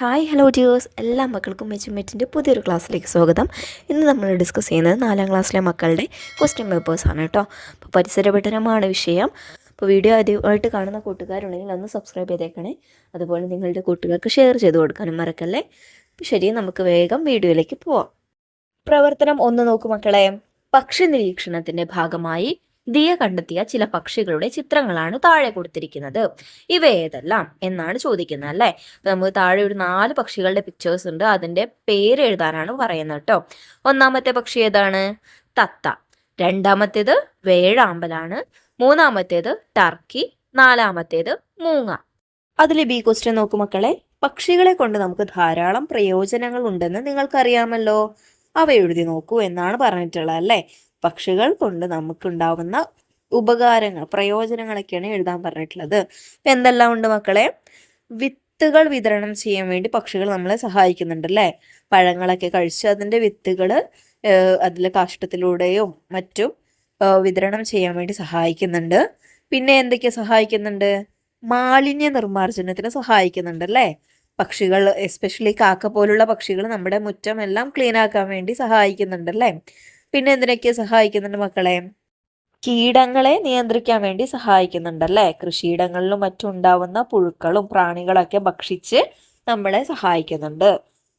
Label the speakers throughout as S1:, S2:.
S1: Hi hello dears, എല്ലാ മക്കൾക്കും മെച്ചുമെറ്റിൻ്റെ പുതിയൊരു ക്ലാസ്സിലേക്ക് സ്വാഗതം. ഇന്ന് നമ്മൾ ഡിസ്കസ് ചെയ്യുന്നത് 4ാം ക്ലാസ്സിലെ മക്കളുടെ ക്വസ്റ്റ്യൻ പേപ്പേഴ്സാണ് കേട്ടോ. അപ്പോൾ പരിസര പഠനമാണ് വിഷയം. അപ്പോൾ വീഡിയോ ആദ്യമായിട്ട് കാണുന്ന കൂട്ടുകാരുണ്ടെങ്കിൽ ഒന്ന് സബ്സ്ക്രൈബ് ചെയ്തേക്കണേ. അതുപോലെ നിങ്ങളുടെ കൂട്ടുകാർക്ക് ഷെയർ ചെയ്ത് കൊടുക്കാനും മറക്കല്ലേ. അപ്പോൾ ശരി, നമുക്ക് വേഗം വീഡിയോയിലേക്ക് പോവാം. പ്രവർത്തനം 1 നോക്കൂ മക്കളെ. പക്ഷി നിരീക്ഷണത്തിൻ്റെ ഭാഗമായി ദിയ കണ്ടെത്തിയ ചില പക്ഷികളുടെ ചിത്രങ്ങളാണ് താഴെ കൊടുത്തിരിക്കുന്നത്. ഇവ ഏതെല്ലാം എന്നാണ് ചോദിക്കുന്നത് അല്ലേ. നമുക്ക് താഴെ ഒരു 4 പക്ഷികളുടെ പിക്ചേഴ്സ് ഉണ്ട്. അതിന്റെ പേര് എഴുതാനാണ് പറയുന്നത് കേട്ടോ. ഒന്നാമത്തെ പക്ഷി ഏതാണ്? തത്ത. രണ്ടാമത്തേത് വേഴാമ്പലാണ്. മൂന്നാമത്തേത് ടർക്കി. നാലാമത്തേത് മൂങ്ങ. അതിലെ ബി ക്വസ്റ്റ്യൻ നോക്കൂ മക്കളെ. പക്ഷികളെ കൊണ്ട് നമുക്ക് ധാരാളം പ്രയോജനങ്ങൾ ഉണ്ടെന്ന് നിങ്ങൾക്കറിയാമല്ലോ. അവ എഴുതി നോക്കൂ എന്നാണ് പറഞ്ഞിട്ടുള്ളത് അല്ലേ. പക്ഷികൾ കൊണ്ട് നമുക്കുണ്ടാവുന്ന ഉപകാരങ്ങൾ, പ്രയോജനങ്ങളൊക്കെയാണ് എഴുതാൻ പറഞ്ഞിട്ടുള്ളത്. ഇപ്പം എന്തെല്ലാം ഉണ്ട് മക്കളെ? വിത്തുകൾ വിതരണം ചെയ്യാൻ വേണ്ടി പക്ഷികൾ നമ്മളെ സഹായിക്കുന്നുണ്ട് അല്ലേ. പഴങ്ങളൊക്കെ കഴിച്ച് അതിൻ്റെ വിത്തുകൾ അതിലെ കാഷ്ടത്തിലൂടെയും മറ്റും വിതരണം ചെയ്യാൻ വേണ്ടി സഹായിക്കുന്നുണ്ട്. പിന്നെ എന്തൊക്കെ സഹായിക്കുന്നുണ്ട്? മാലിന്യ നിർമ്മാർജ്ജനത്തിന് സഹായിക്കുന്നുണ്ട് അല്ലേ. പക്ഷികൾ, എസ്പെഷ്യലി കാക്ക പോലുള്ള പക്ഷികൾ നമ്മുടെ മുറ്റം എല്ലാം ക്ലീൻ ആക്കാൻ വേണ്ടി സഹായിക്കുന്നുണ്ട് അല്ലേ. പിന്നെ എന്തിനൊക്കെ സഹായിക്കുന്നുണ്ട് മക്കളെ? കീടങ്ങളെ നിയന്ത്രിക്കാൻ വേണ്ടി സഹായിക്കുന്നുണ്ടല്ലേ. കൃഷിയിടങ്ങളിലും മറ്റും ഉണ്ടാവുന്ന പുഴുക്കളും പ്രാണികളൊക്കെ ഭക്ഷിച്ച് നമ്മളെ സഹായിക്കുന്നുണ്ട്.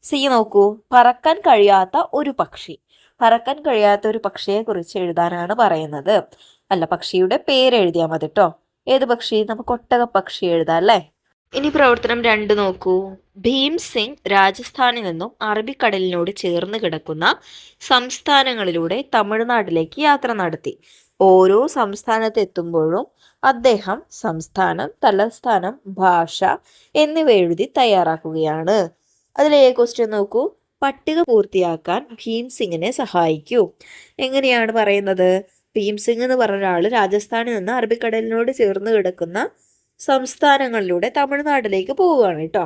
S1: സി നോക്കൂ. പറക്കാൻ കഴിയാത്ത ഒരു പക്ഷി. പറക്കാൻ കഴിയാത്ത ഒരു പക്ഷിയെ കുറിച്ച് എഴുതാനാണ് പറയുന്നത്. അല്ല, പക്ഷിയുടെ പേര് എഴുതിയാൽ മതി കേട്ടോ. ഏത് പക്ഷി? നമുക്ക് ഒട്ടക പക്ഷി എഴുതാം അല്ലേ. ഇനി പ്രവർത്തനം 2 നോക്കൂ. ഭീം സിംഗ് രാജസ്ഥാനിൽ നിന്നും അറബിക്കടലിനോട് ചേർന്ന് കിടക്കുന്ന സംസ്ഥാനങ്ങളിലൂടെ തമിഴ്നാട്ടിലേക്ക് യാത്ര നടത്തി. ഓരോ സംസ്ഥാനത്ത് എത്തുമ്പോഴും അദ്ദേഹം സംസ്ഥാനം, തലസ്ഥാനം, ഭാഷ എന്നിവ എഴുതി തയ്യാറാക്കുകയാണ്. അതിലെ ക്വസ്റ്റ്യൻ നോക്കൂ. പട്ടിക പൂർത്തിയാക്കാൻ ഭീം സിംഗിനെ സഹായിക്കൂ. എങ്ങനെയാണ് പറയുന്നത്? ഭീം സിംഗ് എന്ന് പറഞ്ഞ ഒരാൾ രാജസ്ഥാനിൽ നിന്ന് അറബിക്കടലിനോട് ചേർന്ന് കിടക്കുന്ന സംസ്ഥാനങ്ങളിലൂടെ തമിഴ്നാട്ടിലേക്ക് പോവുകയാണ് കേട്ടോ.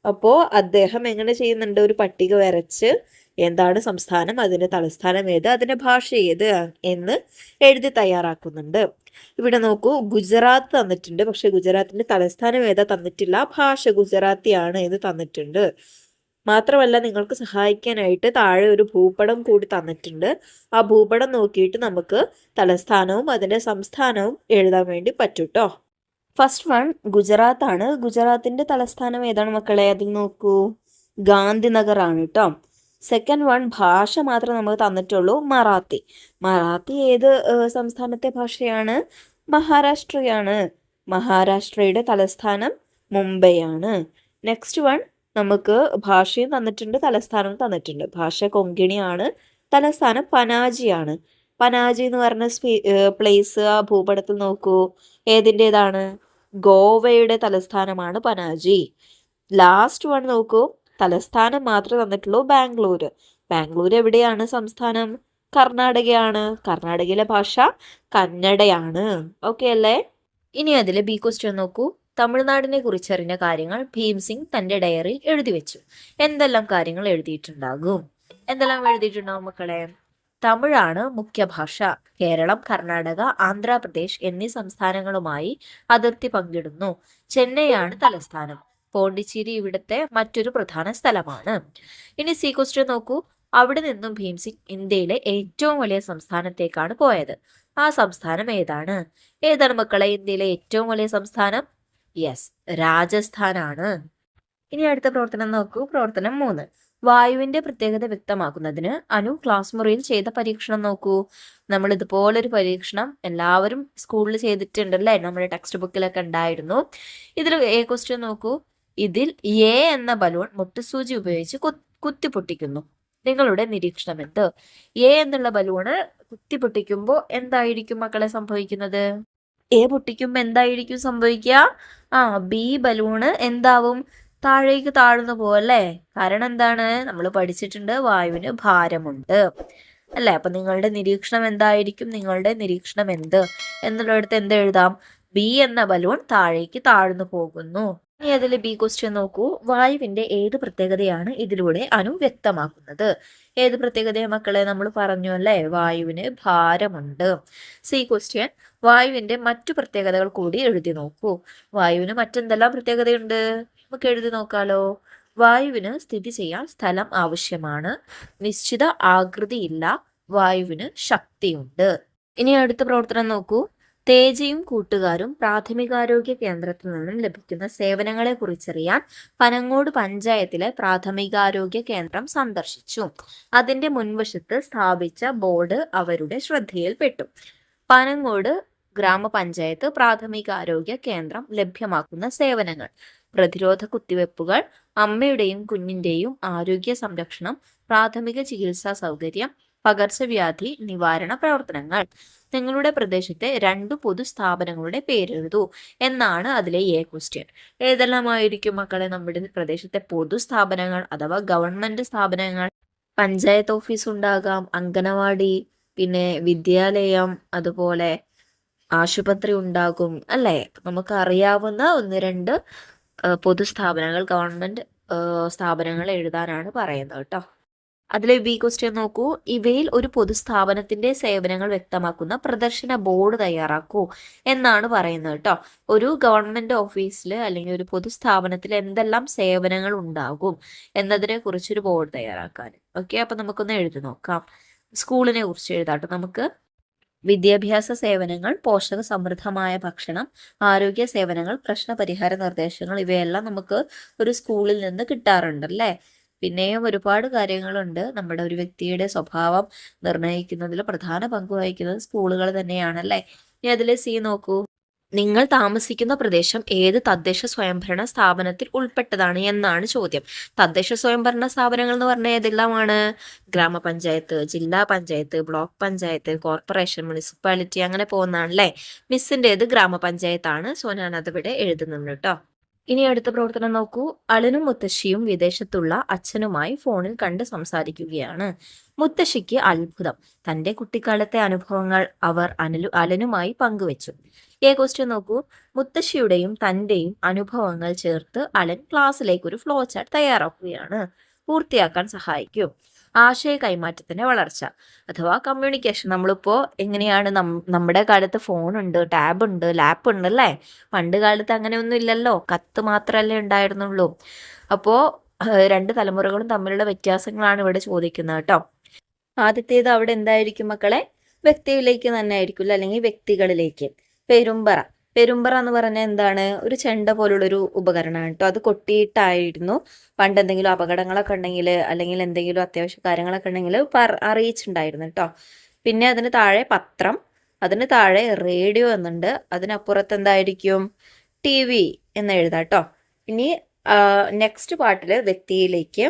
S1: അപ്പോൾ അദ്ദേഹം എങ്ങനെ ചെയ്യുന്നുണ്ട്? ഒരു പട്ടിക വരച്ച് എന്താണ് സംസ്ഥാനം, അതിൻ്റെ തലസ്ഥാനം ഏത്, അതിൻ്റെ ഭാഷ ഏത് എന്ന് എഴുതി തയ്യാറാക്കുന്നുണ്ട്. ഇവിടെ നോക്കൂ. ഗുജറാത്ത് തന്നിട്ടുണ്ട്, പക്ഷെ ഗുജറാത്തിന്റെ തലസ്ഥാനം ഏതാ തന്നിട്ടില്ല. ഭാഷ ഗുജറാത്തിയാണ് എന്ന് തന്നിട്ടുണ്ട്. മാത്രമല്ല, നിങ്ങൾക്ക് സഹായിക്കാനായിട്ട് താഴെ ഒരു ഭൂപടം കൂടി തന്നിട്ടുണ്ട്. ആ ഭൂപടം നോക്കിയിട്ട് നമുക്ക് തലസ്ഥാനവും അതിൻ്റെ സംസ്ഥാനവും എഴുതാൻ വേണ്ടി പറ്റും കേട്ടോ. ഫസ്റ്റ് വൺ ഗുജറാത്ത് ആണ്. ഗുജറാത്തിന്റെ തലസ്ഥാനം ഏതാണ് മക്കളെ? അതിൽ നോക്കൂ. ഗാന്ധിനഗർ ആണ് കേട്ടോ. സെക്കൻഡ് വൺ ഭാഷ മാത്രമേ നമുക്ക് തന്നിട്ടുള്ളൂ. മറാത്തി. മറാത്തി ഏത് സംസ്ഥാനത്തെ ഭാഷയാണ്? മഹാരാഷ്ട്രയാണ്. മഹാരാഷ്ട്രയുടെ തലസ്ഥാനം മുംബൈ ആണ്. നെക്സ്റ്റ് വൺ നമുക്ക് ഭാഷയും തന്നിട്ടുണ്ട്, തലസ്ഥാനവും തന്നിട്ടുണ്ട്. ഭാഷ കൊങ്കിണിയാണ്, തലസ്ഥാനം പനാജിയാണ്. പനാജി എന്ന് പറഞ്ഞ പ്ലേസ് ആ ഭൂപടത്തിൽ നോക്കൂ. ഏതിൻ്റെതാണ്? ഗോവയുടെ തലസ്ഥാനമാണ് പനാജി. ലാസ്റ്റ് വൺ നോക്കൂ. തലസ്ഥാനം മാത്രമേ തന്നിട്ടുള്ളൂ. ബാംഗ്ലൂർ. ബാംഗ്ലൂർ എവിടെയാണ് സംസ്ഥാനം? കർണാടകയാണ്. കർണാടകയിലെ ഭാഷ കന്നഡയാണ്. ഓക്കെ അല്ലേ. ഇനി അതിലെ ബി ക്വസ്റ്റ്യൻ നോക്കൂ. തമിഴ്നാടിനെ കുറിച്ചറിഞ്ഞ കാര്യങ്ങൾ ഭീം സിംഗ് തന്റെ ഡയറിയിൽ എഴുതി വെച്ചു. എന്തെല്ലാം കാര്യങ്ങൾ എഴുതിയിട്ടുണ്ടാകും? എന്തെല്ലാം എഴുതിയിട്ടുണ്ടാകും മക്കളെ? തമിഴാണ് മുഖ്യ ഭാഷ. കേരളം, കർണാടക, ആന്ധ്രാപ്രദേശ് എന്നീ സംസ്ഥാനങ്ങളുമായി അതിർത്തി പങ്കിടുന്നു. ചെന്നൈയാണ് തലസ്ഥാനം. പോണ്ടിച്ചേരി ഇവിടുത്തെ മറ്റൊരു പ്രധാന സ്ഥലമാണ്. ഇനി സി ക്വസ്റ്റ്യൻ നോക്കൂ. അവിടെ നിന്നും ഭീം സിംഗ് ഇന്ത്യയിലെ ഏറ്റവും വലിയ സംസ്ഥാനത്തേക്കാണ് പോയത്. ആ സംസ്ഥാനം ഏതാണ്? ഏതാണ് മക്കളെ ഇന്ത്യയിലെ ഏറ്റവും വലിയ സംസ്ഥാനം? യെസ്, രാജസ്ഥാനാണ്. ഇനി അടുത്ത പ്രവർത്തനം നോക്കൂ. പ്രവർത്തനം 3. വായുവിന്റെ പ്രത്യേകത വ്യക്തമാക്കുന്നതിന് അനു ക്ലാസ് മുറിയിൽ ചെയ്ത പരീക്ഷണം നോക്കൂ. നമ്മൾ ഇതുപോലൊരു പരീക്ഷണം എല്ലാവരും സ്കൂളിൽ ചെയ്തിട്ടുണ്ടല്ലേ. നമ്മുടെ ടെക്സ്റ്റ് ബുക്കിലൊക്കെ ഉണ്ടായിരുന്നു. ഇതിൽ എ ക്വസ്റ്റ്യൻ നോക്കൂ. ഇതിൽ എ എന്ന ബലൂൺ മുട്ടുസൂചി ഉപയോഗിച്ച് കുത്തിപ്പൊട്ടിക്കുന്നു. നിങ്ങളുടെ നിരീക്ഷണം എന്ത്? എ എന്നുള്ള ബലൂണ് കുത്തിപ്പൊട്ടിക്കുമ്പോൾ എന്തായിരിക്കും മക്കളെ സംഭവിക്കുന്നത്? എ പൊട്ടിക്കുമ്പോൾ എന്തായിരിക്കും സംഭവിക്കുക? ബി ബലൂണ് എന്താവും? താഴേക്ക് താഴ്ന്നു പോവല്ലേ. കാരണം എന്താണ്? നമ്മൾ പഠിച്ചിട്ടുണ്ട്, വായുവിന് ഭാരമുണ്ട് അല്ലേ. അപ്പൊ നിങ്ങളുടെ നിരീക്ഷണം എന്തായിരിക്കും? നിങ്ങളുടെ നിരീക്ഷണം എന്ത് എന്നുള്ളിടത്ത് എന്ത് എഴുതാം? ബി എന്ന ബലൂൺ താഴേക്ക് താഴ്ന്നു പോകുന്നു. ഇനി അതിൽ ബി ക്വസ്റ്റ്യൻ നോക്കൂ. വായുവിന്റെ ഏത് പ്രത്യേകതയാണ് ഇതിലൂടെ അനു വ്യക്തമാക്കുന്നത്? ഏത് പ്രത്യേകതയെ മക്കളെ? നമ്മൾ പറഞ്ഞു അല്ലേ, വായുവിന് ഭാരമുണ്ട്. C question. വായുവിന്റെ മറ്റു പ്രത്യേകതകൾ കൂടി എഴുതി നോക്കൂ. വായുവിന് മറ്റെന്തെല്ലാം പ്രത്യേകതയുണ്ട്? നമുക്ക് എഴുതി നോക്കാലോ. വായുവിന് സ്ഥിതി ചെയ്യാൻ സ്ഥലം ആവശ്യമാണ്. നിശ്ചിത ആകൃതിയില്ല. വായുവിന് ശക്തിയുണ്ട്. ഇനി അടുത്ത പ്രവർത്തനം നോക്കൂ. തേജയും കൂട്ടുകാരും പ്രാഥമികാരോഗ്യ കേന്ദ്രത്തിൽ നിന്നും ലഭിക്കുന്ന സേവനങ്ങളെ കുറിച്ചറിയാൻ പനങ്ങോട് പഞ്ചായത്തിലെ പ്രാഥമികാരോഗ്യ കേന്ദ്രം സന്ദർശിച്ചു. അതിന്റെ മുൻവശത്ത് സ്ഥാപിച്ച ബോർഡ് അവരുടെ ശ്രദ്ധയിൽപ്പെട്ടു. പനങ്ങോട് ഗ്രാമപഞ്ചായത്ത് പ്രാഥമികാരോഗ്യ കേന്ദ്രം ലഭ്യമാക്കുന്ന സേവനങ്ങൾ: പ്രതിരോധ കുത്തിവെപ്പുകൾ, അമ്മയുടെയും കുഞ്ഞിന്റെയും ആരോഗ്യ സംരക്ഷണം, പ്രാഥമിക ചികിത്സാ സൗകര്യം, പകർച്ചവ്യാധി നിവാരണ പ്രവർത്തനങ്ങൾ. നിങ്ങളുടെ പ്രദേശത്തെ 2 പൊതുസ്ഥാപനങ്ങളുടെ പേരെഴുതൂ എന്നാണ് അതിലെ എ ക്വസ്റ്റ്യൻ. ഏതെല്ലാമായിരിക്കും മക്കളെ നമ്മുടെ പ്രദേശത്തെ പൊതുസ്ഥാപനങ്ങൾ അഥവാ ഗവൺമെന്റ് സ്ഥാപനങ്ങൾ? പഞ്ചായത്ത് ഓഫീസ് ഉണ്ടാകാം, അംഗനവാടി, പിന്നെ വിദ്യാലയം, അതുപോലെ ആശുപത്രി ഉണ്ടാകും അല്ലേ? നമുക്ക് അറിയാവുന്ന 1-2 പൊതുസ്ഥാപനങ്ങൾ, ഗവൺമെന്റ് സ്ഥാപനങ്ങൾ എഴുതാനാണ് പറയുന്നത് കേട്ടോ. അതിലെ ബി ക്വസ്റ്റ്യൻ നോക്കൂ. ഇവയിൽ ഒരു പൊതുസ്ഥാപനത്തിന്റെ സേവനങ്ങൾ വ്യക്തമാക്കുന്ന പ്രദർശന ബോർഡ് തയ്യാറാക്കൂ എന്നാണ് പറയുന്നത് കേട്ടോ. ഒരു ഗവൺമെന്റ് ഓഫീസിൽ അല്ലെങ്കിൽ ഒരു പൊതുസ്ഥാപനത്തിൽ എന്തെല്ലാം സേവനങ്ങൾ ഉണ്ടാകും എന്നതിനെ കുറിച്ചൊരു ബോർഡ് തയ്യാറാക്കാൻ. ഓക്കെ, അപ്പൊ നമുക്കൊന്ന് എഴുതി നോക്കാം. സ്കൂളിനെ കുറിച്ച് എഴുതാട്ടോ നമുക്ക്. വിദ്യാഭ്യാസ സേവനങ്ങൾ, പോഷക സമൃദ്ധമായ ഭക്ഷണം, ആരോഗ്യ സേവനങ്ങൾ, പ്രശ്നപരിഹാര നിർദ്ദേശങ്ങൾ, ഇവയെല്ലാം നമുക്ക് ഒരു സ്കൂളിൽ നിന്ന് കിട്ടാറുണ്ടല്ലേ. പിന്നെയും ഒരുപാട് കാര്യങ്ങളുണ്ട്. നമ്മുടെ ഒരു വ്യക്തിയുടെ സ്വഭാവം നിർണ്ണയിക്കുന്നതിൽ പ്രധാന പങ്ക് വഹിക്കുന്നത് സ്കൂളുകൾ തന്നെയാണല്ലേ. ഇനി അതിലെ സി നോക്കൂ. നിങ്ങൾ താമസിക്കുന്ന പ്രദേശം ഏത് തദ്ദേശ സ്വയംഭരണ സ്ഥാപനത്തിൽ ഉൾപ്പെട്ടതാണ് എന്നാണ് ചോദ്യം. തദ്ദേശ സ്വയംഭരണ സ്ഥാപനങ്ങൾ എന്ന് പറഞ്ഞാൽ ഏതെല്ലാമാണ്? ഗ്രാമപഞ്ചായത്ത്, ജില്ലാ panchayat, block panchayat, corporation, municipality, അങ്ങനെ പോകുന്നതാണല്ലേ. മിസ്സിൻ്റെത് ഗ്രാമപഞ്ചായത്താണ്. സോ ഞാൻ അതിവിടെ എഴുതുന്നുണ്ട് കേട്ടോ. ഇനി അടുത്ത പ്രവർത്തനം നോക്കൂ. അലനും മുത്തശ്ശിയും വിദേശത്തുള്ള അച്ഛനുമായി ഫോണിൽ കണ്ട് സംസാരിക്കുകയാണ്. മുത്തശ്ശിക്ക് അത്ഭുതം. തന്റെ കുട്ടിക്കാലത്തെ അനുഭവങ്ങൾ അവർ അലനുമായി പങ്കുവെച്ചു. എ ക്വസ്റ്റ്യൻ നോക്കൂ. മുത്തശ്ശിയുടെയും തന്റെയും അനുഭവങ്ങൾ ചേർത്ത് അലൻ ക്ലാസ്സിലേക്ക് ഒരു ഫ്ലോ ചാർട്ട് തയ്യാറാക്കുകയാണ്. പൂർത്തിയാക്കാൻ സഹായിക്കും. ആശയ കൈമാറ്റത്തിന്റെ വളർച്ച അഥവാ കമ്മ്യൂണിക്കേഷൻ. നമ്മളിപ്പോ എങ്ങനെയാണ് നമ്മുടെ കാലത്ത് ഫോണുണ്ട്, ടാബ് ഉണ്ട്, ലാപ്പ് ഉണ്ട് അല്ലേ. പണ്ട് കാലത്ത് അങ്ങനെയൊന്നും ഇല്ലല്ലോ, കത്ത് മാത്രമല്ലേ ഉണ്ടായിരുന്നുള്ളൂ. അപ്പോ 2 തലമുറകളും തമ്മിലുള്ള വ്യത്യാസങ്ങളാണ് ഇവിടെ ചോദിക്കുന്നത് കേട്ടോ. ആദ്യത്തേത് അവിടെ എന്തായിരിക്കും മക്കളെ? വ്യക്തിയിലേക്ക് തന്നെ ആയിരിക്കും, അല്ലെങ്കിൽ വ്യക്തികളിലേക്ക്. പെരുമ്പറ. പെരുമ്പറ എന്ന് പറഞ്ഞാൽ എന്താണ്? ഒരു ചെണ്ട പോലുള്ളൊരു ഉപകരണമാണ് കേട്ടോ. അത് കൊട്ടിയിട്ടായിരുന്നു പണ്ട് എന്തെങ്കിലും അപകടങ്ങളൊക്കെ ഉണ്ടെങ്കിൽ അല്ലെങ്കിൽ എന്തെങ്കിലും അത്യാവശ്യ കാര്യങ്ങളൊക്കെ ഉണ്ടെങ്കിൽ അറിയിച്ചിട്ടുണ്ടായിരുന്നു കേട്ടോ. പിന്നെ അതിന് താഴെ പത്രം, അതിന് താഴെ റേഡിയോ എന്നുണ്ട്, അതിനപ്പുറത്ത് എന്തായിരിക്കും? TV എന്ന് എഴുതാം കേട്ടോ. ഇനി നെക്സ്റ്റ് പാർട്ടിൽ വ്യക്തിയിലേക്ക്,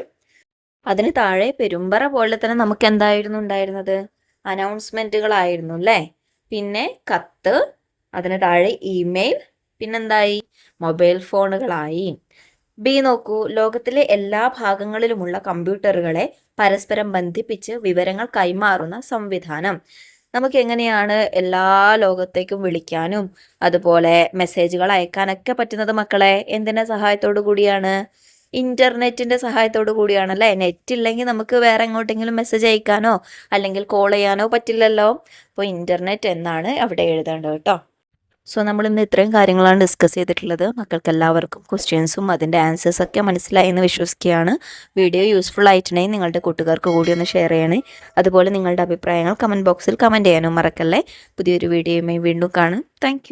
S1: അതിന് താഴെ പെരുമ്പറ പോലെ തന്നെ നമുക്ക് എന്തായിരുന്നു ഉണ്ടായിരുന്നത്? അനൗൺസ്മെന്റുകളായിരുന്നു അല്ലേ. പിന്നെ കത്ത്, അതിന് താഴെ ഇമെയിൽ, പിന്നെന്തായി? മൊബൈൽ ഫോണുകളായി. ബി നോക്കൂ. ലോകത്തിലെ എല്ലാ ഭാഗങ്ങളിലുമുള്ള കമ്പ്യൂട്ടറുകളെ പരസ്പരം ബന്ധിപ്പിച്ച് വിവരങ്ങൾ കൈമാറുന്ന സംവിധാനം. നമുക്ക് എങ്ങനെയാണ് എല്ലാ ലോകത്തേക്കും വിളിക്കാനും അതുപോലെ മെസ്സേജുകൾ അയക്കാനൊക്കെ പറ്റുന്നത് മക്കളെ? എന്തിന്റെ സഹായത്തോടു കൂടിയാണ്? ഇന്റർനെറ്റിന്റെ സഹായത്തോടു കൂടിയാണല്ലേ. നെറ്റ് ഇല്ലെങ്കിൽ നമുക്ക് വേറെ എങ്ങോട്ടെങ്കിലും മെസ്സേജ് അയക്കാനോ അല്ലെങ്കിൽ കോൾ ചെയ്യാനോ പറ്റില്ലല്ലോ. അപ്പോൾ ഇന്റർനെറ്റ് എന്നാണ് അവിടെ എഴുതേണ്ടത് കേട്ടോ. സോ നമ്മൾ ഇന്ന് ഇത്രയും കാര്യങ്ങളാണ് ഡിസ്കസ് ചെയ്തിട്ടുള്ളത്. മക്കൾക്ക് എല്ലാവർക്കും ക്വസ്റ്റ്യൻസും അതിൻ്റെ ആൻസേഴ്സൊക്കെ മനസ്സിലായി എന്ന് വിശ്വസിക്കുകയാണ്. വീഡിയോ യൂസ്ഫുൾ ആയിട്ടുണ്ടെങ്കിൽ നിങ്ങളുടെ കൂട്ടുകാർക്ക് കൂടി ഒന്ന് ഷെയർ ചെയ്യണേ. അതുപോലെ നിങ്ങളുടെ അഭിപ്രായങ്ങൾ കമൻറ്റ് ബോക്സിൽ കമൻറ്റ് ചെയ്യാനും മറക്കല്ലേ. പുതിയൊരു വീഡിയോയുമായി വീണ്ടും കാണും. താങ്ക്